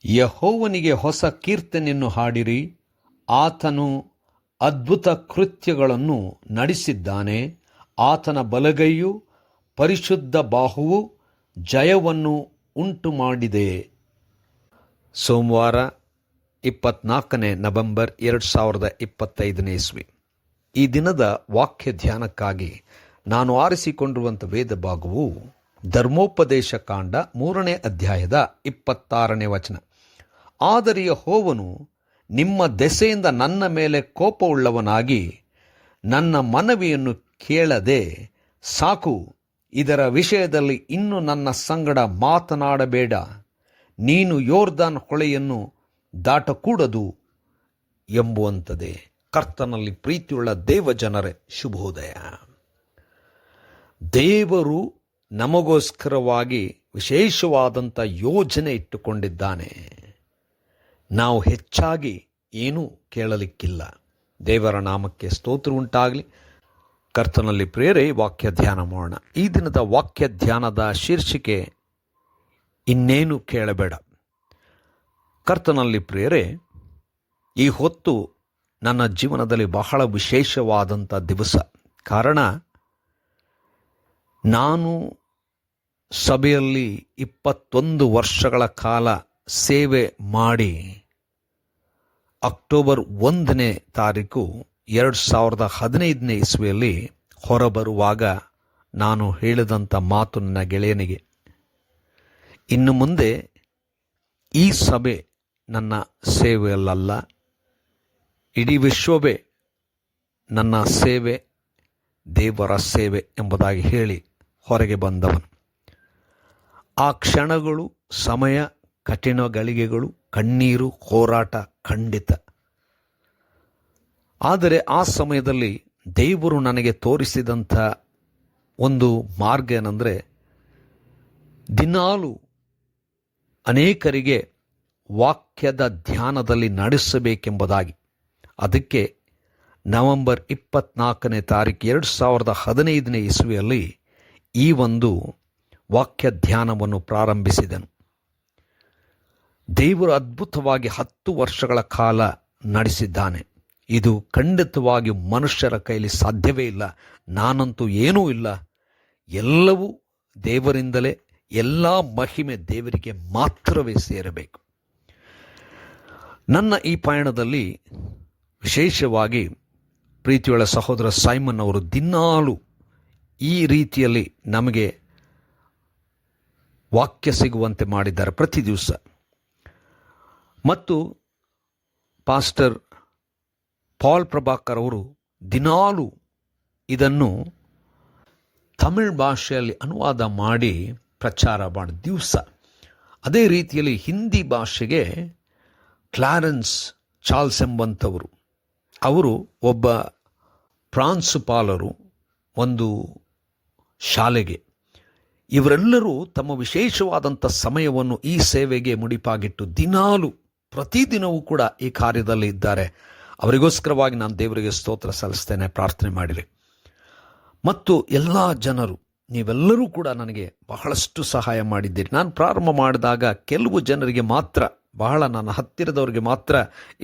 ಯೆಹೋವನಿಗೆ ಹೊಸ ಕೀರ್ತನೆಯನ್ನು ಹಾಡಿರಿ, ಆತನು ಅದ್ಭುತ ಕೃತ್ಯಗಳನ್ನು ನಡೆಸಿದ್ದಾನೆ. ಆತನ ಬಲಗೈಯು ಪರಿಶುದ್ಧ ಬಾಹುವು ಜಯವನ್ನು ಉಂಟು ಮಾಡಿದೆ. ಸೋಮವಾರ 24 ನವೆಂಬರ್ 2025 ಇಸ್ವಿ. ಈ ದಿನದ ವಾಕ್ಯ ಧ್ಯಾನಕ್ಕಾಗಿ ನಾನು ಆರಿಸಿಕೊಂಡಿರುವಂಥ ವೇದ ಭಾಗವು ಧರ್ಮೋಪದೇಶ ಕಾಂಡ 3ನೇ ಅಧ್ಯಾಯದ 26ನೇ ವಚನ. ಆದರೆ ಯೆಹೋವನು ನಿಮ್ಮ ದೆಸೆಯಿಂದ ನನ್ನ ಮೇಲೆ ಕೋಪವುಳ್ಳವನಾಗಿ ನನ್ನ ಮನವಿಯನ್ನು ಕೇಳದೆ, ಸಾಕು, ಇದರ ವಿಷಯದಲ್ಲಿ ಇನ್ನು ನನ್ನ ಸಂಗಡ ಮಾತನಾಡಬೇಡ, ನೀನು ಯೋರ್ದಾನ್ ಹೊಳೆಯನ್ನು ದಾಟಕೂಡದು ಎಂಬುವಂಥದ್ದೇ. ಕರ್ತನಲ್ಲಿ ಪ್ರೀತಿಯುಳ್ಳ ದೇವಜನರೇ, ಶುಭೋದಯ. ದೇವರು ನಮಗೋಸ್ಕರವಾಗಿ ವಿಶೇಷವಾದಂಥ ಯೋಜನೆ ಇಟ್ಟುಕೊಂಡಿದ್ದಾನೆ. ನಾವು ಹೆಚ್ಚಾಗಿ ಏನೂ ಕೇಳಲಿಕ್ಕಿಲ್ಲ. ದೇವರ ನಾಮಕ್ಕೆ ಸ್ತೋತ್ರ ಉಂಟಾಗಲಿ. ಕರ್ತನಲ್ಲಿ ಪ್ರಿಯರೇ, ವಾಕ್ಯ ಧ್ಯಾನ ಮಾಡೋಣ. ಈ ದಿನದ ವಾಕ್ಯ ಧ್ಯಾನದ ಶೀರ್ಷಿಕೆ ಇನ್ನೇನು ಕೇಳಬೇಡ. ಕರ್ತನಲ್ಲಿ ಪ್ರಿಯರೇ, ಈ ಹೊತ್ತು ನನ್ನ ಜೀವನದಲ್ಲಿ ಬಹಳ ವಿಶೇಷವಾದಂಥ ದಿವಸ. ಕಾರಣ, ನಾನು ಸಭೆಯಲ್ಲಿ 21 ವರ್ಷಗಳ ಕಾಲ ಸೇವೆ ಮಾಡಿ ಅಕ್ಟೋಬರ್ 1ನೇ ತಾರೀಕು 2015 ಇಸ್ವಿಯಲ್ಲಿ ಹೊರಬರುವಾಗ ನಾನು ಹೇಳಿದಂಥ ಮಾತು ನನ್ನ ಗೆಳೆಯನಿಗೆ, ಇನ್ನು ಮುಂದೆ ಈ ಸಭೆ ನನ್ನ ಸೇವೆಯಲ್ಲ, ಇಡೀ ವಿಶ್ವವೇ ನನ್ನ ಸೇವೆ, ದೇವರ ಸೇವೆ ಎಂಬುದಾಗಿ ಹೇಳಿ ಹೊರಗೆ ಬಂದವನು. ಆ ಕ್ಷಣಗಳು, ಸಮಯ, ಕಠಿಣ ಗಳಿಗೆಗಳು, ಕಣ್ಣೀರು, ಹೋರಾಟ ಖಂಡಿತ. ಆದರೆ ಆ ಸಮಯದಲ್ಲಿ ದೇವರು ನನಗೆ ತೋರಿಸಿದಂಥ ಒಂದು ಮಾರ್ಗ ಏನಂದರೆ, ದಿನಾಲು ಅನೇಕರಿಗೆ ವಾಕ್ಯದ ಧ್ಯಾನದಲ್ಲಿ ನಡೆಸಬೇಕೆಂಬುದಾಗಿ. ಅದಕ್ಕೆ ನವೆಂಬರ್ 24ನೇ ತಾರೀಕು 2015 ಇಸ್ವಿಯಲ್ಲಿ ಈ ಒಂದು ವಾಕ್ಯ ಧ್ಯಾನವನ್ನು ಪ್ರಾರಂಭಿಸಿದನು. ದೇವರು ಅದ್ಭುತವಾಗಿ 10 ವರ್ಷಗಳ ಕಾಲ ನಡೆಸಿದ್ದಾನೆ. ಇದು ಖಂಡಿತವಾಗಿ ಮನುಷ್ಯರ ಕೈಲಿ ಸಾಧ್ಯವೇ ಇಲ್ಲ. ನಾನಂತೂ ಏನೂ ಇಲ್ಲ, ಎಲ್ಲವೂ ದೇವರಿಂದಲೇ. ಎಲ್ಲ ಮಹಿಮೆ ದೇವರಿಗೆ ಮಾತ್ರವೇ ಸೇರಬೇಕು. ನನ್ನ ಈ ಪಯಣದಲ್ಲಿ ವಿಶೇಷವಾಗಿ ಪ್ರೀತಿಯುಳ್ಳ ಸಹೋದರ ಸೈಮನ್ ಅವರು ದಿನಾಲು ಈ ರೀತಿಯಲ್ಲಿ ನಮಗೆ ವಾಕ್ಯ ಸಿಗುವಂತೆ ಮಾಡಿದ್ದಾರೆ ಪ್ರತಿ ದಿವಸ. ಮತ್ತು ಪಾಸ್ಟರ್ ಪಾಲ್ ಪ್ರಭಾಕರ್ ಅವರು ದಿನಾಲು ಇದನ್ನು ತಮಿಳ್ ಭಾಷೆಯಲ್ಲಿ ಅನುವಾದ ಮಾಡಿ ಪ್ರಚಾರ ಮಾಡಿದ ದಿವಸ. ಅದೇ ರೀತಿಯಲ್ಲಿ ಹಿಂದಿ ಭಾಷೆಗೆ ಕ್ಲಾರೆನ್ಸ್ ಚಾರ್ಲ್ಸ್ ಎಂಬಂಥವರು, ಅವರು ಒಬ್ಬ ಪ್ರಾಂಶುಪಾಲರು ಒಂದು ಶಾಲೆಗೆ. ಇವರೆಲ್ಲರೂ ತಮ್ಮ ವಿಶೇಷವಾದಂಥ ಸಮಯವನ್ನು ಈ ಸೇವೆಗೆ ಮುಡಿಪಾಗಿಟ್ಟು ದಿನಾಲು ಪ್ರತಿದಿನವೂ ಕೂಡ ಈ ಕಾರ್ಯದಲ್ಲಿ ಇದ್ದಾರೆ. ಅವರಿಗೋಸ್ಕರವಾಗಿ ನಾನು ದೇವರಿಗೆ ಸ್ತೋತ್ರ ಸಲ್ಲಿಸ್ತೇನೆ, ಪ್ರಾರ್ಥನೆ ಮಾಡಿರಿ. ಮತ್ತು ಎಲ್ಲ ಜನರು, ನೀವೆಲ್ಲರೂ ಕೂಡ ನನಗೆ ಬಹಳಷ್ಟು ಸಹಾಯ ಮಾಡಿದ್ದೀರಿ. ನಾನು ಪ್ರಾರಂಭ ಮಾಡಿದಾಗ ಕೆಲವು ಜನರಿಗೆ ಮಾತ್ರ, ಬಹಳ ನನ್ನ ಹತ್ತಿರದವರಿಗೆ ಮಾತ್ರ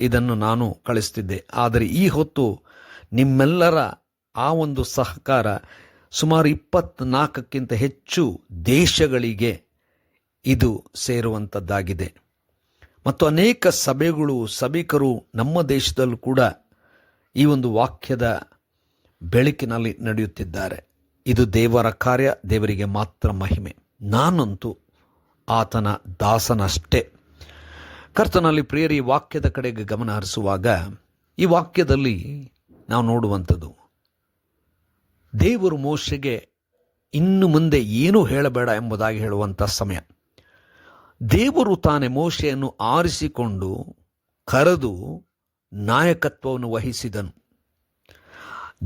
ಇದನ್ನು ನಾನು ಕಳಿಸ್ತಿದ್ದೆ. ಆದರೆ ಈ ಹೊತ್ತು ನಿಮ್ಮೆಲ್ಲರ ಆ ಒಂದು ಸಹಕಾರ ಸುಮಾರು 24ಕ್ಕಿಂತ ಹೆಚ್ಚು ದೇಶಗಳಿಗೆ ಇದು ಸೇರುವಂಥದ್ದಾಗಿದೆ. ಮತ್ತು ಅನೇಕ ಸಭೆಗಳು, ಸಭಿಕರು ನಮ್ಮ ದೇಶದಲ್ಲೂ ಕೂಡ ಈ ಒಂದು ವಾಕ್ಯದ ಬೆಳಕಿನಲ್ಲಿ ನಡೆಯುತ್ತಿದ್ದಾರೆ. ಇದು ದೇವರ ಕಾರ್ಯ, ದೇವರಿಗೆ ಮಾತ್ರ ಮಹಿಮೆ. ನಾನಂತೂ ಆತನ ದಾಸನಷ್ಟೇ. ಕರ್ತನಲ್ಲಿ ಪ್ರಿಯರಿ, ಈ ವಾಕ್ಯದ ಕಡೆಗೆ ಗಮನ ಹರಿಸುವಾಗ ಈ ವಾಕ್ಯದಲ್ಲಿ ನಾವು ನೋಡುವಂಥದ್ದು, ದೇವರು ಮೋಶೆಗೆ ಇನ್ನು ಮುಂದೆ ಏನೂ ಹೇಳಬೇಡ ಎಂಬುದಾಗಿ ಹೇಳುವಂಥ ಸಮಯ. ದೇವರು ತಾನೇ ಮೋಶೆಯನ್ನು ಆರಿಸಿಕೊಂಡು ಕರೆದು ನಾಯಕತ್ವವನ್ನು ವಹಿಸಿದನು.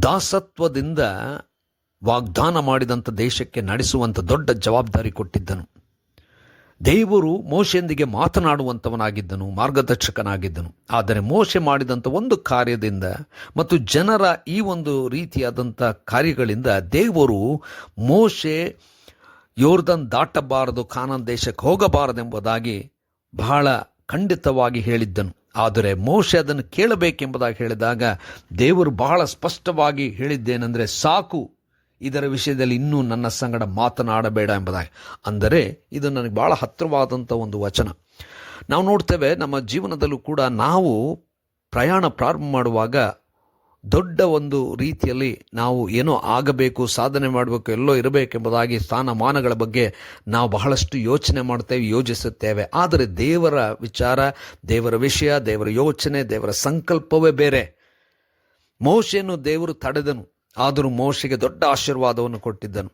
ದಾಸತ್ವದಿಂದ ವಾಗ್ದಾನ ಮಾಡಿದಂಥ ದೇಶಕ್ಕೆ ನಡೆಸುವಂಥ ದೊಡ್ಡ ಜವಾಬ್ದಾರಿ ಕೊಟ್ಟಿದ್ದನು. ದೇವರು ಮೋಶೆಯೊಂದಿಗೆ ಮಾತನಾಡುವಂಥವನಾಗಿದ್ದನು, ಮಾರ್ಗದರ್ಶಕನಾಗಿದ್ದನು. ಆದರೆ ಮೋಶೆ ಮಾಡಿದಂಥ ಒಂದು ಕಾರ್ಯದಿಂದ ಮತ್ತು ಜನರ ಈ ಒಂದು ರೀತಿಯಾದಂಥ ಕಾರ್ಯಗಳಿಂದ ದೇವರು ಮೋಶೆ ಯೋರ್ದನ್ ದಾಟಬಾರದು, ಕಾನಾನ್ ದೇಶಕ್ಕೆ ಹೋಗಬಾರದೆಂಬುದಾಗಿ ಬಹಳ ಖಂಡಿತವಾಗಿ ಹೇಳಿದ್ದನು. ಆದರೆ ಮೋಶೆ ಅದನ್ನು ಕೇಳಬೇಕೆಂಬುದಾಗಿ ಹೇಳಿದಾಗ ದೇವರು ಬಹಳ ಸ್ಪಷ್ಟವಾಗಿ ಹೇಳಿದ್ದೇನೆಂದರೆ, ಸಾಕು, ಇದರ ವಿಷಯದಲ್ಲಿ ಇನ್ನೂ ನನ್ನ ಸಂಗಡ ಮಾತನಾಡಬೇಡ ಎಂಬುದಾಗಿ. ಅಂದರೆ ಇದು ನನಗೆ ಬಹಳ ಹತ್ತಿರವಾದಂಥ ಒಂದು ವಚನ. ನಾವು ನೋಡ್ತೇವೆ, ನಮ್ಮ ಜೀವನದಲ್ಲೂ ಕೂಡ ನಾವು ಪ್ರಯಾಣ ಪ್ರಾರಂಭ ಮಾಡುವಾಗ ದೊಡ್ಡ ಒಂದು ರೀತಿಯಲ್ಲಿ ನಾವು ಏನೋ ಆಗಬೇಕು, ಸಾಧನೆ ಮಾಡಬೇಕು, ಎಲ್ಲೋ ಇರಬೇಕೆಂಬುದಾಗಿ ಸ್ಥಾನಮಾನಗಳ ಬಗ್ಗೆ ನಾವು ಬಹಳಷ್ಟು ಯೋಚನೆ ಮಾಡ್ತೇವೆ, ಯೋಜಿಸುತ್ತೇವೆ. ಆದರೆ ದೇವರ ವಿಚಾರ, ದೇವರ ವಿಷಯ, ದೇವರ ಯೋಚನೆ, ದೇವರ ಸಂಕಲ್ಪವೇ ಬೇರೆ. ಮೋಶೆಯನ್ನು ದೇವರು ತಡೆದನು, ಆದರೂ ಮೋಶೆಗೆ ದೊಡ್ಡ ಆಶೀರ್ವಾದವನ್ನು ಕೊಟ್ಟಿದ್ದನು.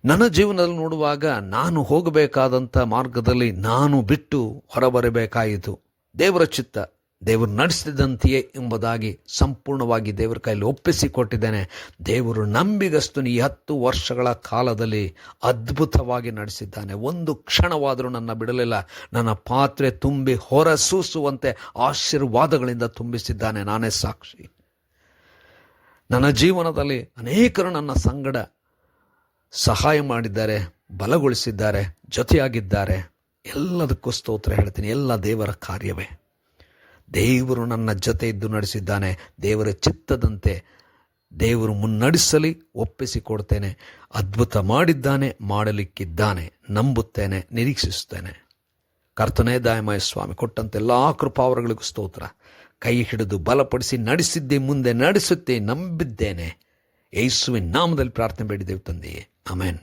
ನನ್ನ ಜೀವನದಲ್ಲಿ ನೋಡುವಾಗ ನಾನು ಹೋಗಬೇಕಾದಂಥ ಮಾರ್ಗದಲ್ಲಿ ನಾನು ಬಿಟ್ಟು ಹೊರಬರಬೇಕಾಯಿತು. ದೇವರ ಚಿತ್ತ, ದೇವರು ನಡೆಸಿದಂತೆಯೇ ಎಂಬುದಾಗಿ ಸಂಪೂರ್ಣವಾಗಿ ದೇವರ ಕೈಯಲ್ಲಿ ಒಪ್ಪಿಸಿಕೊಟ್ಟಿದ್ದೇನೆ. ದೇವರು ನಂಬಿಗಸ್ತನು ಈ 10 ವರ್ಷಗಳ ಕಾಲದಲ್ಲಿ ಅದ್ಭುತವಾಗಿ ನಡೆಸಿದ್ದಾನೆ. ಒಂದು ಕ್ಷಣವಾದರೂ ನನ್ನ ಬಿಡಲಿಲ್ಲ. ನನ್ನ ಪಾತ್ರೆ ತುಂಬಿ ಹೊರಸೂಸುವಂತೆ ಆಶೀರ್ವಾದಗಳಿಂದ ತುಂಬಿಸಿದ್ದಾನೆ. ನಾನೇ ಸಾಕ್ಷಿ. ನನ್ನ ಜೀವನದಲ್ಲಿ ಅನೇಕರು ನನ್ನ ಸಂಗಡ ಸಹಾಯ ಮಾಡಿದ್ದಾರೆ, ಬಲಗೊಳಿಸಿದ್ದಾರೆ, ಜೊತೆಯಾಗಿದ್ದಾರೆ. ಎಲ್ಲದಕ್ಕೂ ಸ್ತೋತ್ರ ಹೇಳ್ತೀನಿ. ಎಲ್ಲ ದೇವರ ಕಾರ್ಯವೇ. ದೇವರು ನನ್ನ ಜೊತೆ ಇದ್ದು ನಡೆಸಿದ್ದಾನೆ. ದೇವರ ಚಿತ್ತದಂತೆ ದೇವರು ಮುನ್ನಡೆಸಲಿ ಒಪ್ಪಿಸಿಕೊಡ್ತೇನೆ. ಅದ್ಭುತ ಮಾಡಿದ್ದಾನೆ, ಮಾಡಲಿಕ್ಕಿದ್ದಾನೆ. ನಂಬುತ್ತೇನೆ, ನಿರೀಕ್ಷಿಸುತ್ತೇನೆ. ಕರ್ತನೇ ದಯಾಮಯ ಸ್ವಾಮಿ, ಕೊಟ್ಟಂತೆ ಎಲ್ಲ ಕೃಪಾವರಗಳಿಗೂ ಸ್ತೋತ್ರ. ಕೈ ಹಿಡಿದು ಬಲಪಡಿಸಿ ನಡೆಸಿದ್ದೆ, ಮುಂದೆ ನಡೆಸುತ್ತೆ, ನಂಬಿದ್ದೇನೆ. ಯೇಸುವಿನ ನಾಮದಲ್ಲಿ ಪ್ರಾರ್ಥನೆ ಬೇಡಿದೆವು ತಂದೆಯೇ, ಆಮೆನ್.